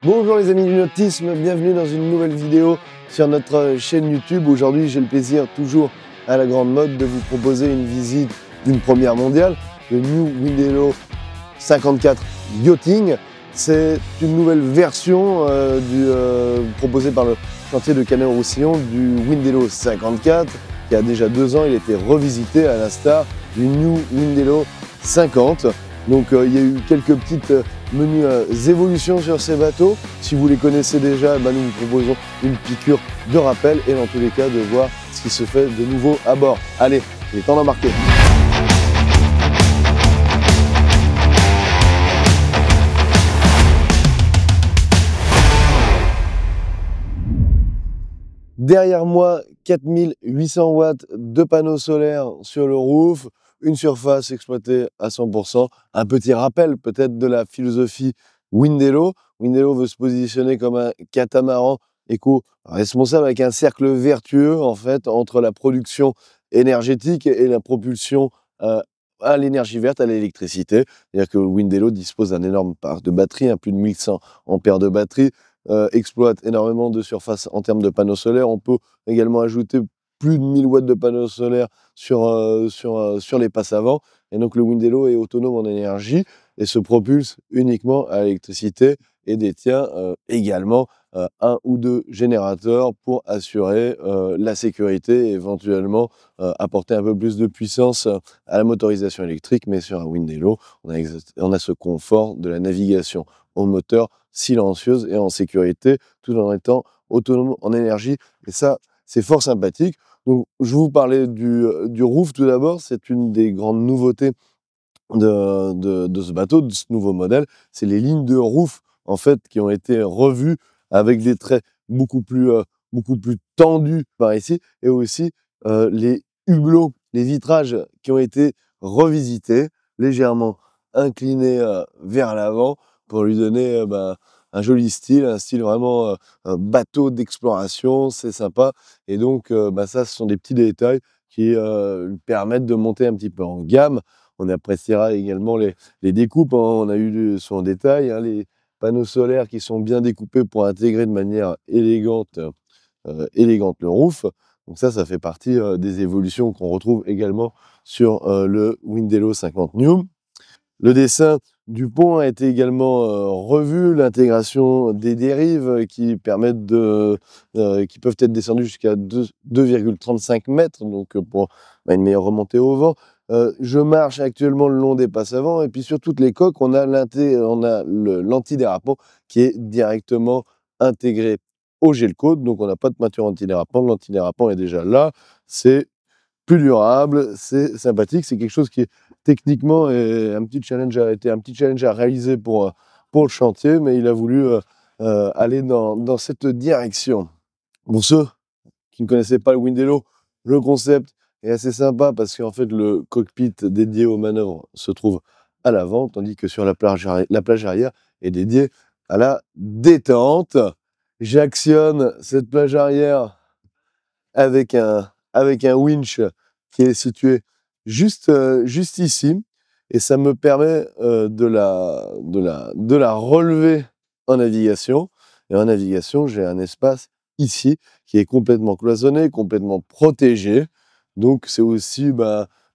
Bonjour les amis du nautisme, bienvenue dans une nouvelle vidéo sur notre chaîne YouTube. Aujourd'hui, j'ai le plaisir, toujours à la grande mode, de vous proposer une visite d'une première mondiale, le New Windelo 54 Yachting. C'est une nouvelle version proposée par le chantier de Canet-en-Roussillon du Windelo 54 qui a déjà 2 ans. Il a été revisité à l'instar du New Windelo 50. Donc il y a eu quelques petites menus évolutions sur ces bateaux. Si vous les connaissez déjà, nous vous proposons une piqûre de rappel et dans tous les cas de voir ce qui se fait de nouveau à bord. Allez, il est temps d'embarquer. Derrière moi, 4800 watts de panneaux solaires sur le roof, une surface exploitée à 100%. Un petit rappel peut-être de la philosophie Windelo. Windelo veut se positionner comme un catamaran éco-responsable avec un cercle vertueux en fait entre la production énergétique et la propulsion à l'énergie verte, à l'électricité. C'est-à-dire que Windelo dispose d'un énorme parc de batterie, plus de 1100 ampères de batterie. Exploite énormément de surface en termes de panneaux solaires. On peut également ajouter plus de 1000 watts de panneaux solaires sur les passes avant. Et donc le Windelo est autonome en énergie et se propulse uniquement à l'électricité et détient également 1 ou 2 générateurs pour assurer la sécurité et éventuellement apporter un peu plus de puissance à la motorisation électrique. Mais sur un Windelo, on a ce confort de la navigation au moteur silencieuse et en sécurité, tout en étant autonome en énergie. Et ça, c'est fort sympathique. Donc, je vous parlais du roof tout d'abord. C'est une des grandes nouveautés de ce bateau, de ce nouveau modèle. C'est les lignes de roof, en fait, qui ont été revues avec des traits beaucoup plus tendus par ici. Et aussi les hublots, les vitrages qui ont été revisités, légèrement inclinés vers l'avant, pour lui donner un joli style, un style vraiment bateau d'exploration, c'est sympa. Et donc ça, ce sont des petits détails qui lui permettent de monter un petit peu en gamme. On appréciera également les découpes, hein. On a eu son détail, hein, les panneaux solaires qui sont bien découpés pour intégrer de manière élégante le roof. Donc ça fait partie des évolutions qu'on retrouve également sur le Windelo 50 New. Le dessin du pont a été également revu, l'intégration des dérives qui permettent qui peuvent être descendues jusqu'à 2,35 mètres, donc pour une meilleure remontée au vent. Je marche actuellement le long des passes avant et puis sur toutes les coques, on a l'antidérapant qui est directement intégré au Gelcode, donc on n'a pas de peinture antidérapant, l'antidérapant est déjà là, c'est plus durable, c'est sympathique, c'est quelque chose qui est techniquement un petit challenge à réaliser pour le chantier, mais il a voulu aller dans cette direction. Pour ceux qui ne connaissaient pas le Windelo, le concept est assez sympa parce qu'en fait le cockpit dédié aux manœuvres se trouve à l'avant, tandis que sur la plage arrière est dédiée à la détente. J'actionne cette plage arrière avec un winch qui est situé juste ici, et ça me permet de la relever en navigation. Et en navigation, j'ai un espace ici qui est complètement cloisonné, complètement protégé. Donc c'est aussi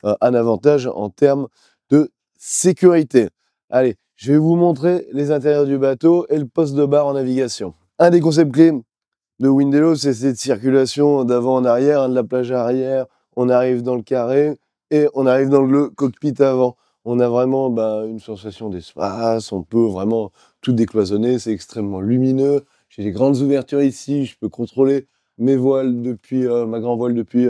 un avantage en termes de sécurité. Allez, je vais vous montrer les intérieurs du bateau et le poste de barre en navigation. Un des concepts clés de Windelo, c'est cette circulation d'avant en arrière, hein, de la plage arrière, on arrive dans le carré et on arrive dans le cockpit avant. On a vraiment une sensation d'espace, on peut vraiment tout décloisonner, c'est extrêmement lumineux. J'ai des grandes ouvertures ici, je peux contrôler mes voiles depuis ma grand voile depuis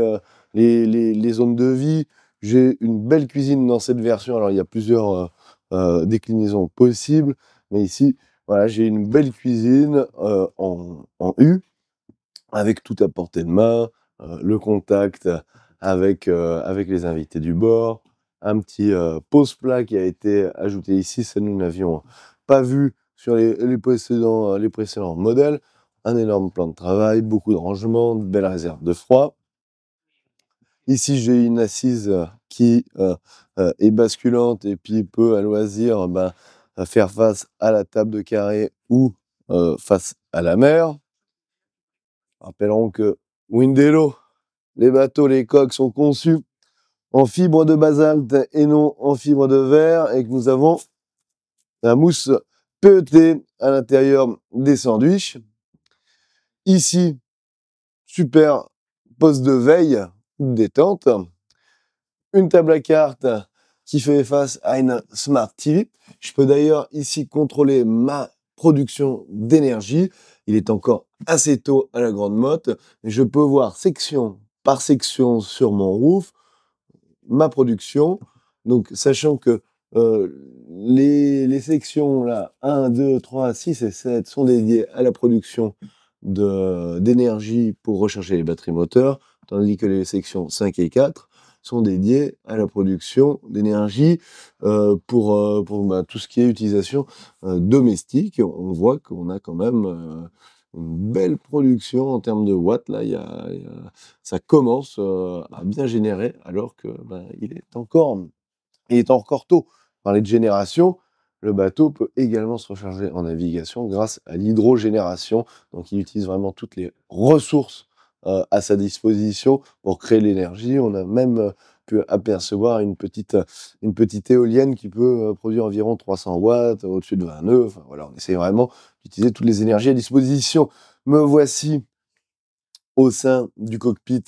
les zones de vie. J'ai une belle cuisine dans cette version, alors il y a plusieurs déclinaisons possibles, mais ici, voilà, j'ai une belle cuisine en U, avec tout à portée de main, le contact avec les invités du bord, un petit pose-plat qui a été ajouté ici, ça nous n'avions pas vu sur les précédents modèles. Un énorme plan de travail, beaucoup de rangements, de belles réserves de froid. Ici, j'ai une assise qui est basculante et puis peut à loisir faire face à la table de carré ou face à la mer. Rappelons que Windelo, les bateaux, les coques sont conçus en fibre de basalte et non en fibre de verre, et que nous avons la mousse PET à l'intérieur des sandwichs. Ici, super poste de veille ou détente. Une table à cartes qui fait face à une Smart TV. Je peux d'ailleurs ici contrôler ma production d'énergie. Il est encore assez tôt à la grande motte. Je peux voir section par section sur mon roof ma production. Donc, sachant que les sections là, 1, 2, 3, 6 et 7 sont dédiées à la production d'énergie pour recharger les batteries moteurs, tandis que les sections 5 et 4 sont dédiées à la production d'énergie pour tout ce qui est utilisation domestique. On voit qu'on a quand même une belle production en termes de watts. Là, ça commence à bien générer, alors que il est encore tôt. Parler de génération, le bateau peut également se recharger en navigation grâce à l'hydrogénération. Donc, il utilise vraiment toutes les ressources à sa disposition pour créer l'énergie. On a même pu apercevoir une petite éolienne qui peut produire environ 300 watts, au-dessus de 20 nœuds. Enfin, voilà, on essaie vraiment d'utiliser toutes les énergies à disposition. Me voici au sein du cockpit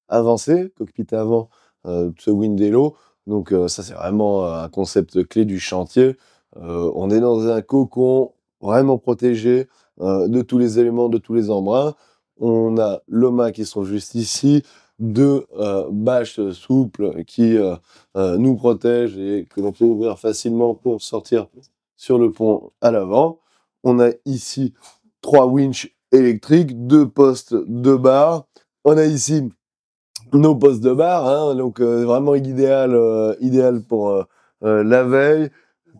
avancé, cockpit avant de ce Windelo. Donc ça, c'est vraiment un concept clé du chantier. On est dans un cocon vraiment protégé de tous les éléments, de tous les embruns. On a le mât qui sont juste ici, deux bâches souples qui nous protègent et que l'on peut ouvrir facilement pour sortir sur le pont à l'avant. On a ici 3 winches électriques, 2 postes de barre. On a ici nos postes de barre, hein, donc vraiment idéal pour la veille,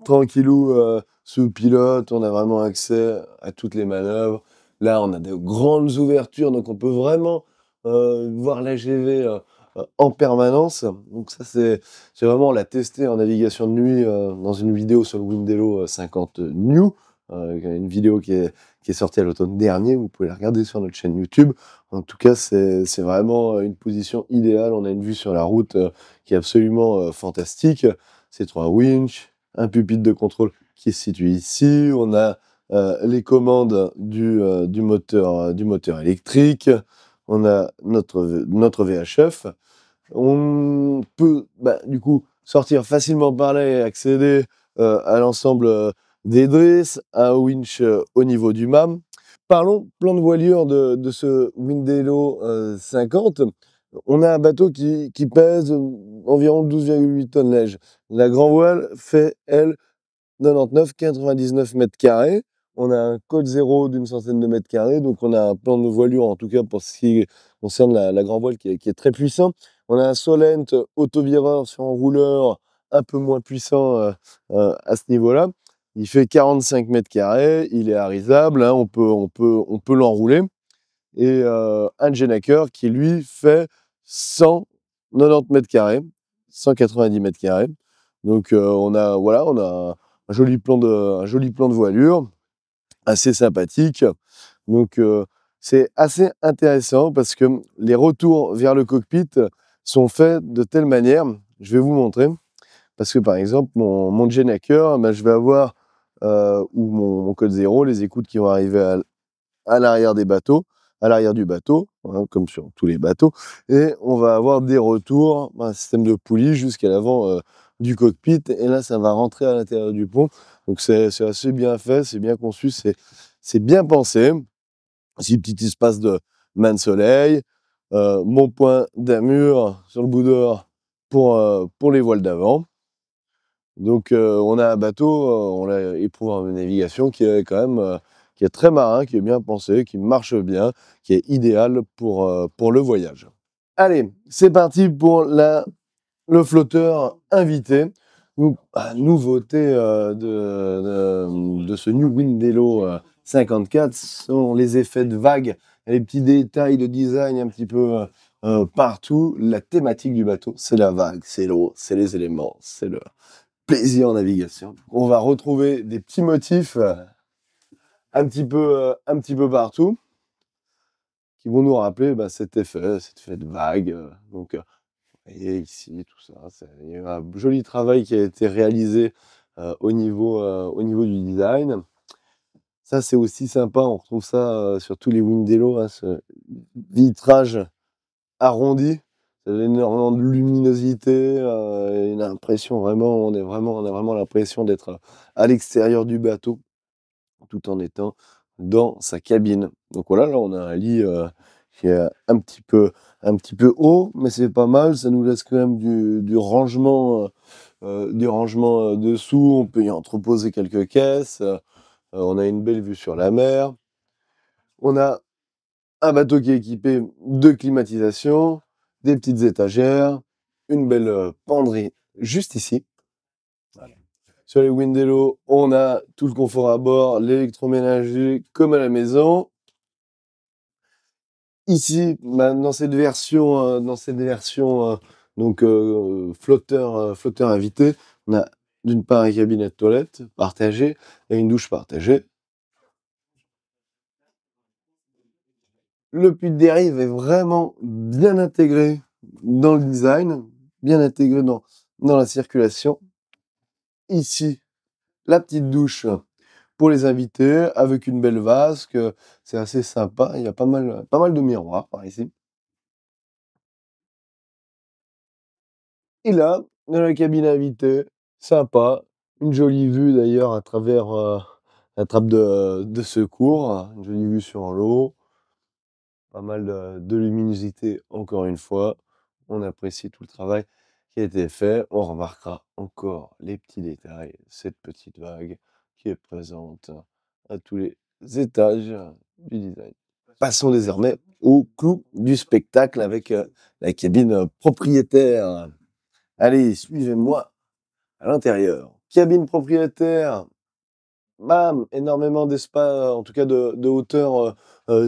tranquillou sous pilote. On a vraiment accès à toutes les manœuvres. Là, on a de grandes ouvertures, donc on peut vraiment voir l'AGV en permanence. Donc ça, j'ai vraiment l'a testé en navigation de nuit dans une vidéo sur le Windelo 50 New, une vidéo qui est sortie à l'automne dernier. Vous pouvez la regarder sur notre chaîne YouTube. En tout cas, c'est vraiment une position idéale. On a une vue sur la route qui est absolument fantastique. C'est 3 winches, un pupitre de contrôle qui se situe ici. On a les commandes du moteur électrique. On a notre VHF. On peut du coup sortir facilement par là et accéder à l'ensemble des drisses, un winch au niveau du mât. Parlons plan de voilure de ce Windelo 50. On a un bateau qui pèse environ 12,8 tonnes léger. La grand voile fait, elle, 99,99 mètres carrés. On a un code zéro d'une centaine de mètres carrés, donc on a un plan de voilure, en tout cas pour ce qui concerne la grand voile, qui est très puissant. On a un Solent autovireur sur un rouleur un peu moins puissant à ce niveau-là. Il fait 45 mètres carrés, il est harisable, hein, on peut l'enrouler. Et un Genaker qui, lui, fait 190 mètres carrés, 190 mètres carrés. Donc on a un joli plan de voilure, assez sympathique. Donc c'est assez intéressant parce que les retours vers le cockpit sont faits de telle manière, je vais vous montrer, parce que par exemple mon Genaker, je vais avoir ou mon code zéro, les écoutes qui vont arriver à l'arrière des bateaux, à l'arrière du bateau, hein, comme sur tous les bateaux, et on va avoir des retours, un système de poulie jusqu'à l'avant du cockpit, et là ça va rentrer à l'intérieur du pont. Donc c'est assez bien fait, c'est bien conçu, c'est bien pensé. Aussi petit espace de main de soleil, mon point d'amure sur le bout dehors pour les voiles d'avant. Donc on a un bateau, on l'a éprouvé en navigation qui est quand même qui est très marin, qui est bien pensé, qui marche bien, qui est idéal pour le voyage. Allez, c'est parti pour le flotteur invité. Donc, nouveauté de ce New Windelo 54 sont les effets de vagues, les petits détails de design un petit peu partout. La thématique du bateau, c'est la vague, c'est l'eau, c'est les éléments, c'est le plaisir en navigation. On va retrouver des petits motifs un petit peu partout, qui vont nous rappeler cet effet de vague. Donc, vous voyez ici, tout ça, il y a un joli travail qui a été réalisé au niveau du design. Ça, c'est aussi sympa, on retrouve ça sur tous les Windello, hein, ce vitrage arrondi. Ça donne énormément de luminosité, une impression vraiment, on a vraiment l'impression d'être à l'extérieur du bateau, tout en étant dans sa cabine. Donc voilà, là on a un lit qui est un petit peu haut, mais c'est pas mal, ça nous laisse quand même du rangement, dessous, on peut y entreposer quelques caisses, on a une belle vue sur la mer. On a un bateau qui est équipé de climatisation, des petites étagères, une belle penderie juste ici. Voilà. Sur les Windello, on a tout le confort à bord, l'électroménager comme à la maison. Ici, dans cette version, flotteur invité, on a d'une part un cabinet de toilette partagé et une douche partagée. Le puits de dérive est vraiment bien intégré dans le design, bien intégré dans la circulation. Ici, la petite douche pour les invités avec une belle vasque, c'est assez sympa. Il y a pas mal de miroirs par ici. Et là, dans la cabine invitée, sympa, une jolie vue d'ailleurs à travers la trappe de secours, une jolie vue sur l'eau. Pas mal de luminosité encore une fois. On apprécie tout le travail qui a été fait. On remarquera encore les petits détails, cette petite vague qui est présente à tous les étages du design. Passons désormais au clou du spectacle avec la cabine propriétaire. Allez, suivez-moi à l'intérieur. Cabine propriétaire. Bam, énormément d'espace, en tout cas de hauteur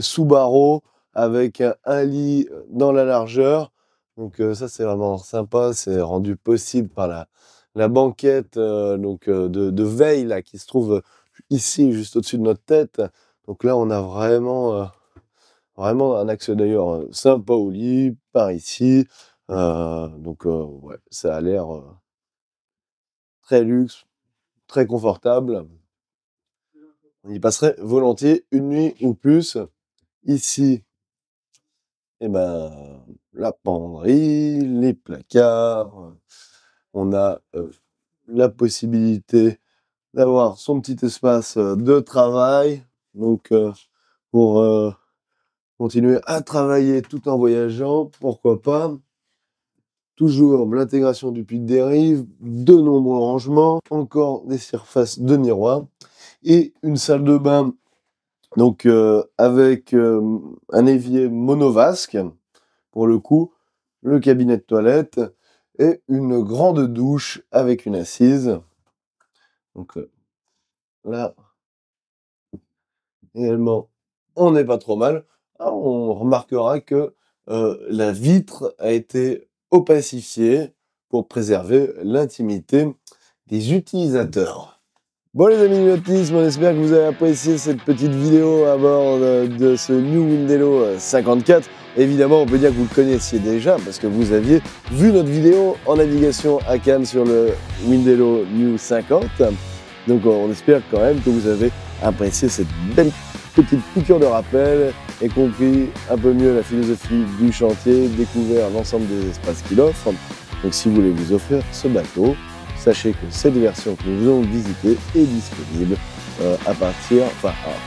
sous barreau, avec un lit dans la largeur. Donc ça, c'est vraiment sympa. C'est rendu possible par la banquette de veille là, qui se trouve ici, juste au-dessus de notre tête. Donc là, on a vraiment un axe d'ailleurs sympa au lit, par ici. Ouais, ça a l'air très luxe, très confortable. On y passerait volontiers une nuit ou plus. Ici, la penderie, les placards. On a la possibilité d'avoir son petit espace de travail. Donc, pour continuer à travailler tout en voyageant, pourquoi pas. Toujours l'intégration du puits de dérive, de nombreux rangements, encore des surfaces de miroirs et une salle de bain donc avec un évier monovasque pour le coup, le cabinet de toilette et une grande douche avec une assise. Donc là également on n'est pas trop mal. Ah, on remarquera que la vitre a été opacifiée pour préserver l'intimité des utilisateurs. Bon les amis du nautisme, on espère que vous avez apprécié cette petite vidéo à bord de ce New Windello 54. Évidemment, on peut dire que vous le connaissiez déjà parce que vous aviez vu notre vidéo en navigation à Cannes sur le Windello New 50. Donc on espère quand même que vous avez apprécié cette belle petite piqûre de rappel et compris un peu mieux la philosophie du chantier, découvert l'ensemble des espaces qu'il offre. Donc si vous voulez vous offrir ce bateau, sachez que cette version que nous venons de visiter est disponible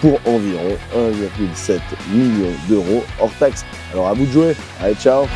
pour environ 1,7 million d'euros hors taxe. Alors à vous de jouer, allez ciao!